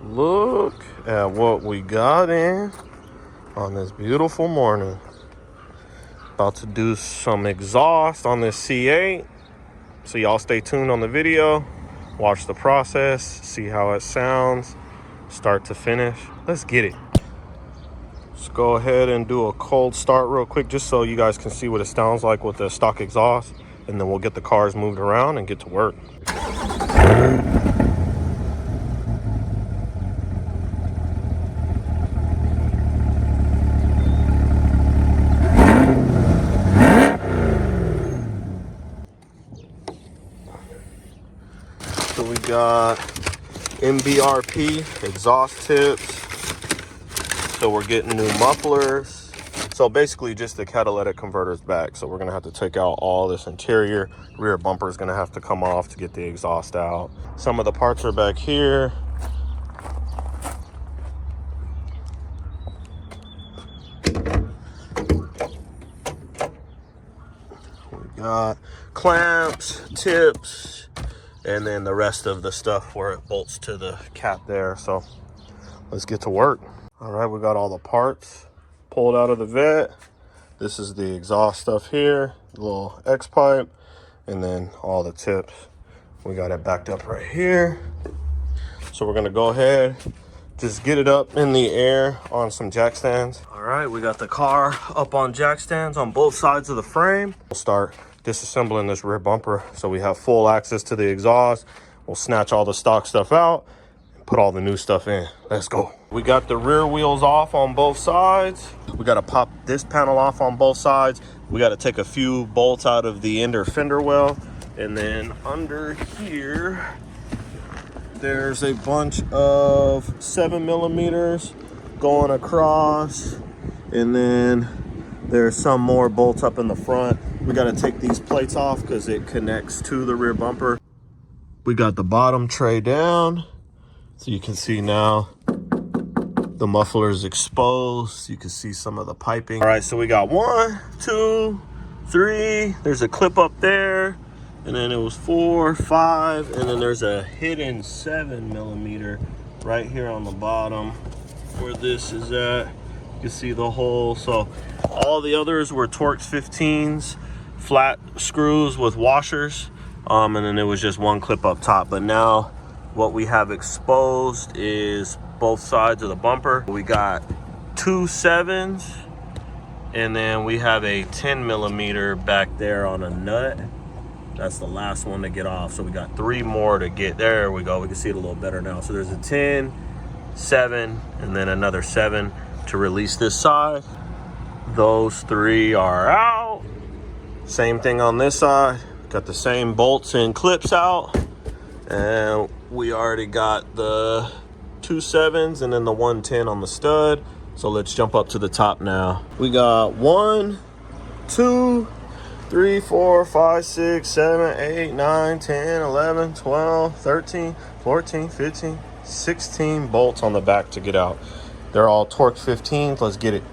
Look at what we got in on this beautiful morning. About to do some exhaust on this C8. So y'all stay tuned on the video. Watch the process, see how it sounds, start to finish. Let's get it. Let's go ahead and do a cold start real quick just so you guys can see what it sounds like with the stock exhaust. And then we'll get the cars moved around and get to work. So we got MBRP exhaust tips. So we're getting new mufflers. So basically just the catalytic converters back. So we're gonna have to take out all this interior. Rear bumper is gonna have to come off to get the exhaust out. Some of the parts are back here. We got clamps, tips, and then the rest of the stuff where it bolts to the cap there. So let's get to work. All right, we got all the parts pulled out of the vet. This is the exhaust stuff here, the little X pipe, and then all the tips. We got it backed up right here. So we're gonna go ahead, just get it up in the air on some jack stands. All right, we got the car up on jack stands on both sides of the frame. We'll start disassembling this rear bumper so we have full access to the exhaust. We'll snatch all the stock stuff out and put all the new stuff in. Let's go. We got the rear wheels off on both sides. We got to pop this panel off on both sides. We got to take a few bolts out of the inner fender well, and then under here there's a bunch of 7mm going across, and then there's some more bolts up in the front. We got to take these plates off because it connects to the rear bumper. We got the bottom tray down, so you can see now the muffler is exposed. You can see some of the piping. All right, so we got 1, 2, 3. There's a clip up there, and then it was 4, 5, and then there's a hidden 7mm right here on the bottom where this is at. You can see the hole. So all the others were Torx 15s, flat screws with washers, and then it was just one clip up top. But now what we have exposed is both sides of the bumper. We got 2 7s, and then we have a 10mm back there on a nut. That's the last one to get off. So we got 3 more to get. There we go. We can see it a little better now. So there's a 10, 7, and then another 7 to release this side. Those 3 are out. Same thing on this side. Got the same bolts and clips out, and we already got the 2 7s and then the 1 10 on the stud. So let's jump up to the top now. We got 1, 2, 3, 4, 5, 6, 7, 8, 9, 10, 11, 12, 13, 14, 15, 16 bolts on the back to get out. They're all Torx 15s. Let's get it.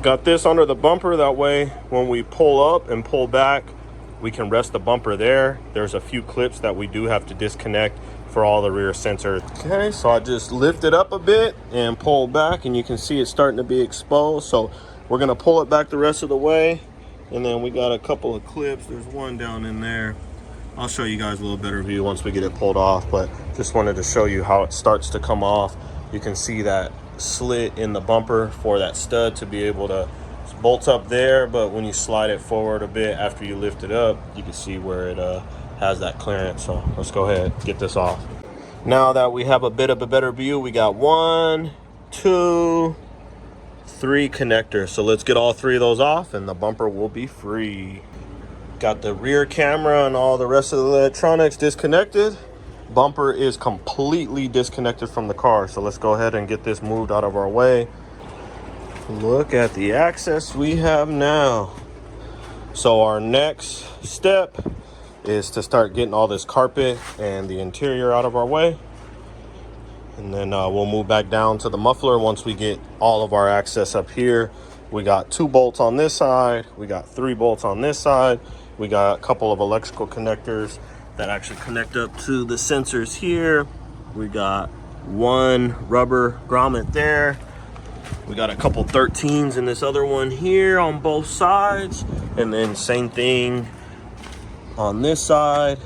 Got this under the bumper. That way, when we pull up and pull back, we can rest the bumper there. There's a few clips that we do have to disconnect for all the rear sensors. Okay, so I just lift it up a bit and pull back, and you can see it's starting to be exposed. So we're gonna pull it back the rest of the way. And then we got a couple of clips. There's one down in there. I'll show you guys a little better view once we get it pulled off, but just wanted to show you how it starts to come off. You can see that slit in the bumper for that stud to be able to bolt up there, but when you slide it forward a bit after you lift it up, you can see where it has that clearance. So let's go ahead and get this off. Now that we have a bit of a better view, we got 1, 2, 3 connectors. So let's get all 3 of those off and the bumper will be free. Got the rear camera and all the rest of the electronics disconnected. Bumper is completely disconnected from the car. So let's go ahead and get this moved out of our way. Look at the access we have now. So our next step is to start getting all this carpet and the interior out of our way. And then we'll move back down to the muffler once we get all of our access up here. We got 2 bolts on this side. We got 3 bolts on this side. We got a couple of electrical connectors that actually connect up to the sensors here. We got one rubber grommet there. We got a couple 13s in this other one here on both sides. And then same thing on this side.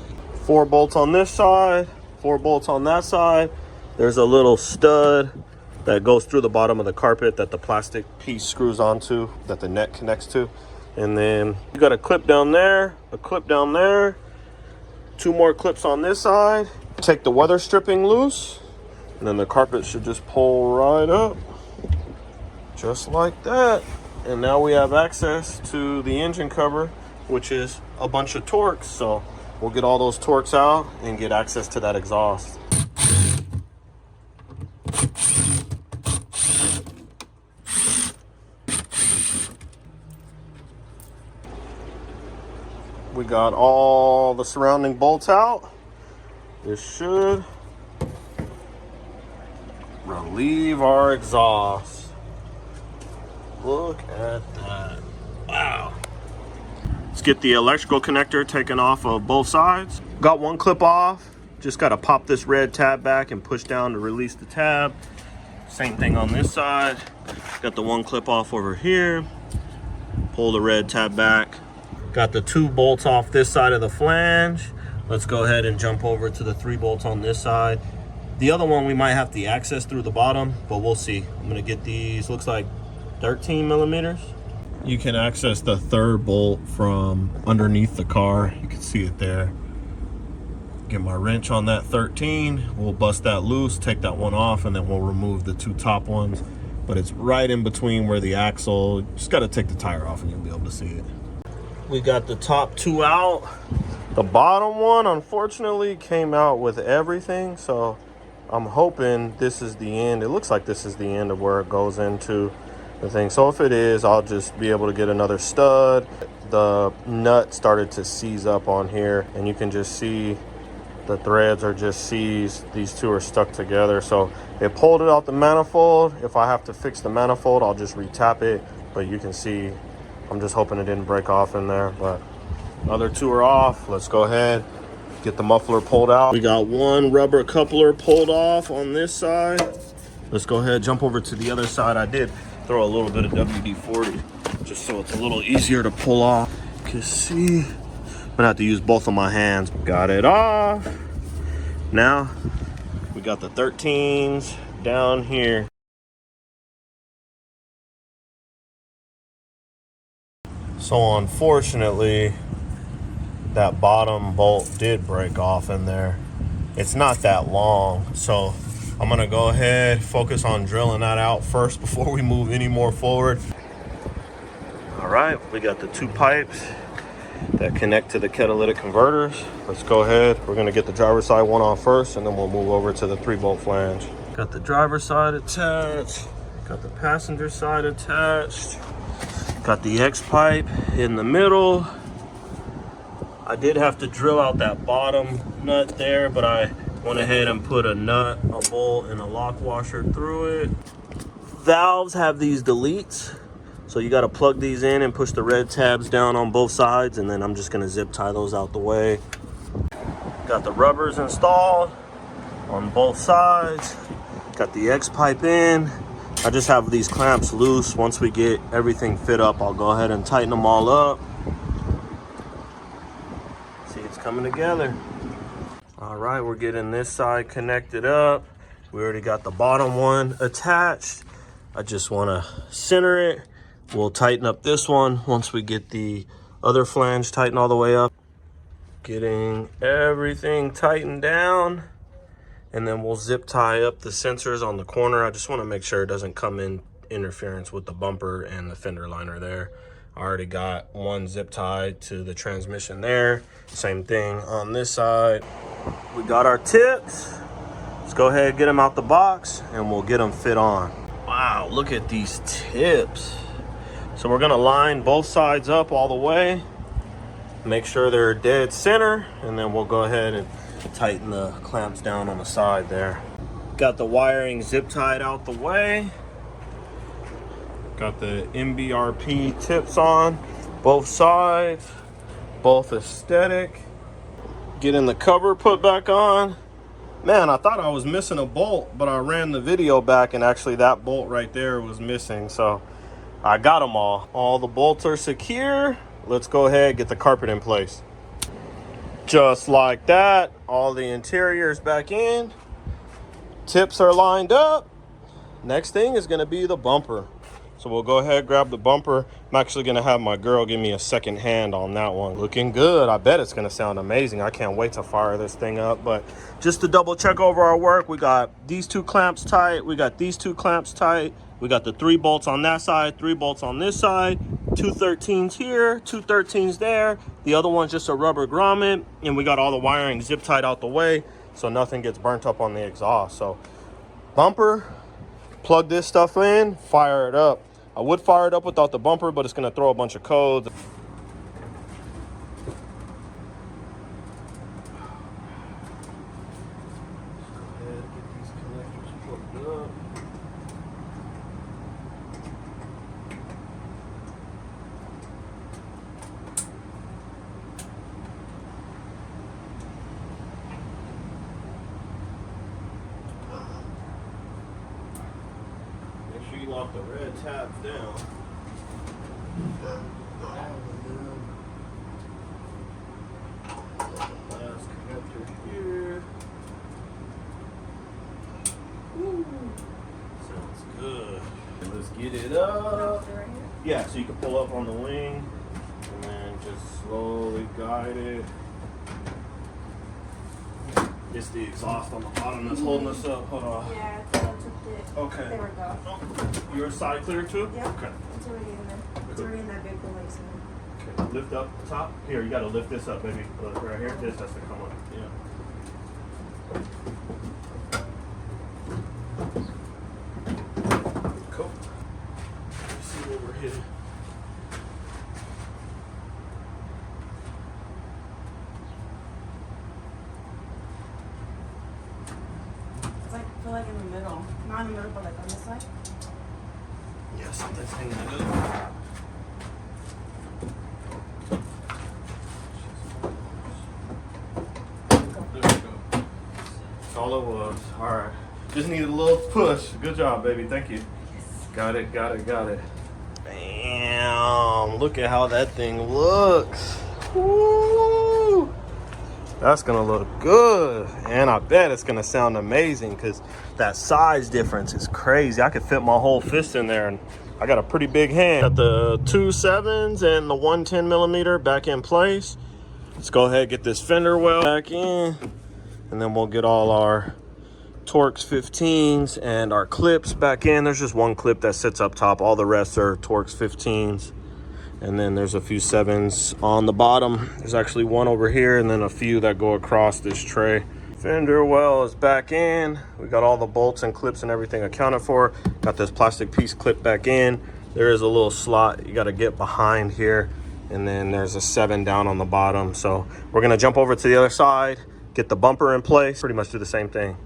4 bolts on this side, 4 bolts on that side. There's a little stud that goes through the bottom of the carpet that the plastic piece screws onto, that the net connects to. And then you got a clip down there, a clip down there, 2 more clips on this side. Take the weather stripping loose, and then the carpet should just pull right up, just like that. And now we have access to the engine cover, which is a bunch of Torx. So we'll get all those Torx out and get access to that exhaust. We got all the surrounding bolts out. This should relieve our exhaust. Look at that. Wow. Let's get the electrical connector taken off of both sides. Got one clip off. Just got to pop this red tab back and push down to release the tab. Same thing on this side. Got the one clip off over here. Pull the red tab back. Got the 2 bolts off this side of the flange. Let's go ahead and jump over to the 3 bolts on this side. The other one we might have to access through the bottom, but we'll see. I'm gonna get these, looks like 13 millimeters. You can access the 3rd bolt from underneath the car. You can see it there. Get my wrench on that 13. We'll bust that loose, take that one off, and then we'll remove the 2 top ones. But it's right in between where the axle, just gotta take the tire off and you'll be able to see it. We got the top 2 out. The bottom one, unfortunately, came out with everything. So I'm hoping this is the end. It looks like this is the end of where it goes into the thing. So if it is, I'll just be able to get another stud. The nut started to seize up on here, and you can just see the threads are just seized. These 2 are stuck together. So it pulled it out the manifold. If I have to fix the manifold, I'll just retap it. But you can see, I'm just hoping it didn't break off in there. But other 2 are off. Let's go ahead, get the muffler pulled out. We got one rubber coupler pulled off on this side. Let's go ahead, jump over to the other side. I did throw a little bit of WD-40 just so it's a little easier to pull off. You can see, I'm gonna have to use both of my hands. Got it off. Now we got the 13s down here. So unfortunately, that bottom bolt did break off in there. It's not that long, so I'm gonna go ahead, focus on drilling that out first before we move any more forward. All right, we got the 2 pipes that connect to the catalytic converters. Let's go ahead. We're gonna get the driver's side one off first, and then we'll move over to the 3-bolt flange. Got the driver's side attached. Got the passenger side attached. Got the X pipe in the middle. I did have to drill out that bottom nut there, but I went ahead and put a nut, a bolt, and a lock washer through it. Valves have these deletes, so you got to plug these in and push the red tabs down on both sides, and then I'm just gonna zip tie those out the way. Got the rubbers installed on both sides. Got the X pipe in. I just have these clamps loose. Once we get everything fit up, I'll go ahead and tighten them all up. See, it's coming together. All right, we're getting this side connected up. We already got the bottom one attached. I just want to center it. We'll tighten up this one once we get the other flange tightened all the way up. Getting everything tightened down. And then we'll zip tie up the sensors on the corner. I just want to make sure it doesn't come in interference with the bumper and the fender liner there. I already got one zip tied to the transmission there. Same thing on this side. We got our tips. Let's go ahead and get them out the box and we'll get them fit on. Wow, look at these tips. So we're gonna line both sides up all the way. Make sure they're dead center, and then we'll go ahead and tighten the clamps down on the side there. Got the wiring zip tied out the way. Got the MBRP tips on both sides, both aesthetic. Getting the cover put back on. Man, I thought I was missing a bolt, but I ran the video back and actually that bolt right there was missing. So I got them all. All the bolts are secure. Let's go ahead, get the carpet in place. Just like that, all the interiors back in. Tips are lined up. Next thing is gonna be the bumper. So we'll go ahead, grab the bumper. I'm actually gonna have my girl give me a second hand on that one. Looking good. I bet it's gonna sound amazing. I can't wait to fire this thing up. But just to double check over our work, we got these 2 clamps tight. We got these 2 clamps tight. We got the 3 bolts on that side, 3 bolts on this side, 2 13s here, 2 13s there. The other one's just a rubber grommet. And we got all the wiring zip tied out the way so nothing gets burnt up on the exhaust. So bumper, plug this stuff in, fire it up. I would fire it up without the bumper, but it's gonna throw a bunch of codes. Lock the red tabs down. Last connector here. Woo. Sounds good. Let's get it up. Yeah, so you can pull up on the wing and then just slowly guide it. It's the exhaust on the bottom that's holding us up. Hold on. Yeah, I took it. Okay. There we go. Oh, your side clear too? Yeah. Okay. It's already in there. It's already in that big release. Okay. Lift up the top. Here, you gotta lift this up, baby. Look, right here. This has to come up. Yeah. Cool. Let's see what we're hitting. I feel like in the middle. Not in the middle, but like on this side. Yeah, something's hanging loose. There we go. That's all it was. All right. Just needed a little push. Good job, baby. Thank you. Yes. Got it, got it, got it. Bam. Look at how that thing looks. Woo. That's gonna look good, and I bet it's gonna sound amazing because that size difference is crazy. I could fit my whole fist in there, and I got a pretty big hand. Got the 2 7s and the 110 millimeter back in place. Let's go ahead and get this fender well back in, and then we'll get all our Torx 15s and our clips back in. There's just one clip that sits up top. All the rest are Torx 15s. And then there's a few 7s on the bottom. There's actually one over here and then a few that go across this tray. Fender well is back in. We got all the bolts and clips and everything accounted for. Got this plastic piece clipped back in. There is a little slot you got to get behind here. And then there's a 7 down on the bottom. So we're going to jump over to the other side, get the bumper in place, pretty much do the same thing.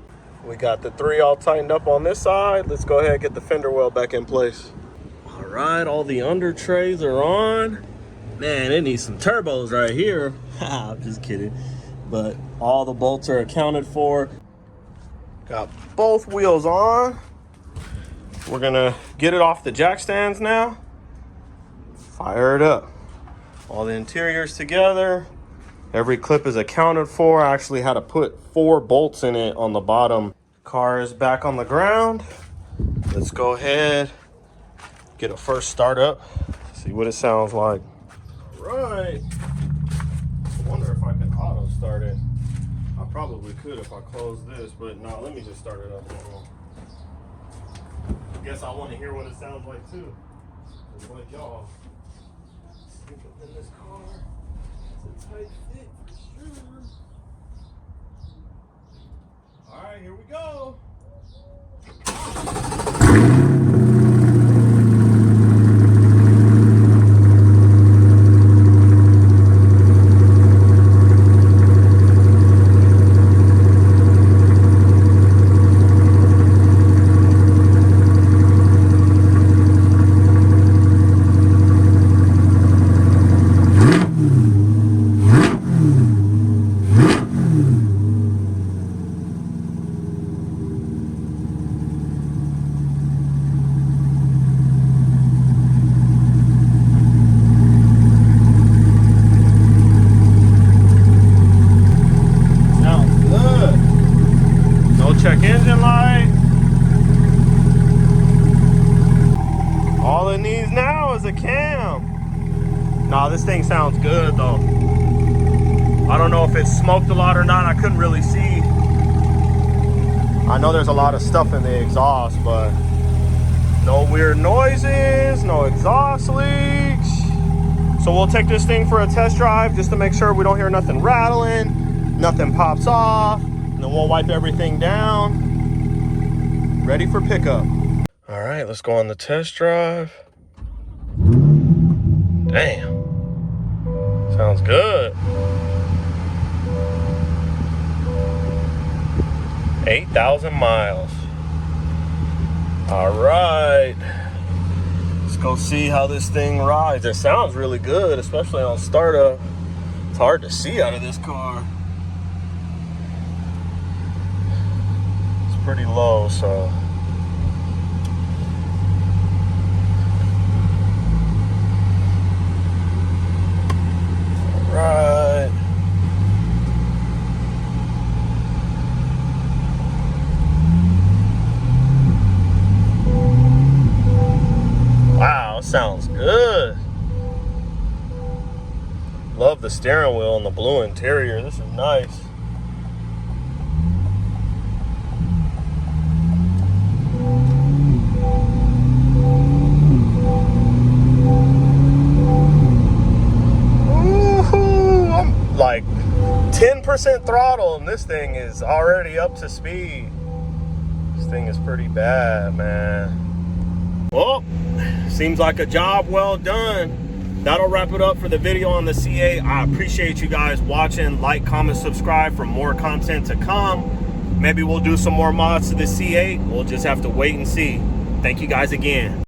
We got the 3 all tightened up on this side. Let's go ahead and get the fender well back in place. All right, all the under trays are on. Man, it needs some turbos right here. I'm just kidding. But all the bolts are accounted for. Got both wheels on. We're gonna get it off the jack stands now. Fire it up. All the interiors together. Every clip is accounted for. I actually had to put 4 bolts in it on the bottom. Car is back on the ground. Let's go ahead, get a first start up, see what it sounds like. Right. I wonder if I can auto start it. I probably could if I close this, but no, let me just start it up. I guess I want to hear what it sounds like too. Just like y'all. Sleep up in this car. It's a tight fit for sure. All right, here we go. No check engine light. All it needs now is a cam. Nah, this thing sounds good though. I don't know if it smoked a lot or not. I couldn't really see. I know there's a lot of stuff in the exhaust, but no weird noises, no exhaust leaks. So we'll take this thing for a test drive just to make sure we don't hear nothing rattling, nothing pops off, and then we'll wipe everything down. Ready for pickup. All right, let's go on the test drive. Damn, sounds good. 8,000 miles. All right, let's go see how this thing rides. It sounds really good, especially on startup. It's hard to see out of this car. It's pretty low, so. All right. Wow, sounds good. Love the steering wheel and the blue interior. This is nice. Ooh, I'm like 10% throttle and this thing is already up to speed. This thing is pretty bad, man. Well, seems like a job well done. That'll wrap it up for the video on the C8. I appreciate you guys watching. Like, comment, subscribe for more content to come. Maybe we'll do some more mods to the C8. We'll just have to wait and see. Thank you guys again.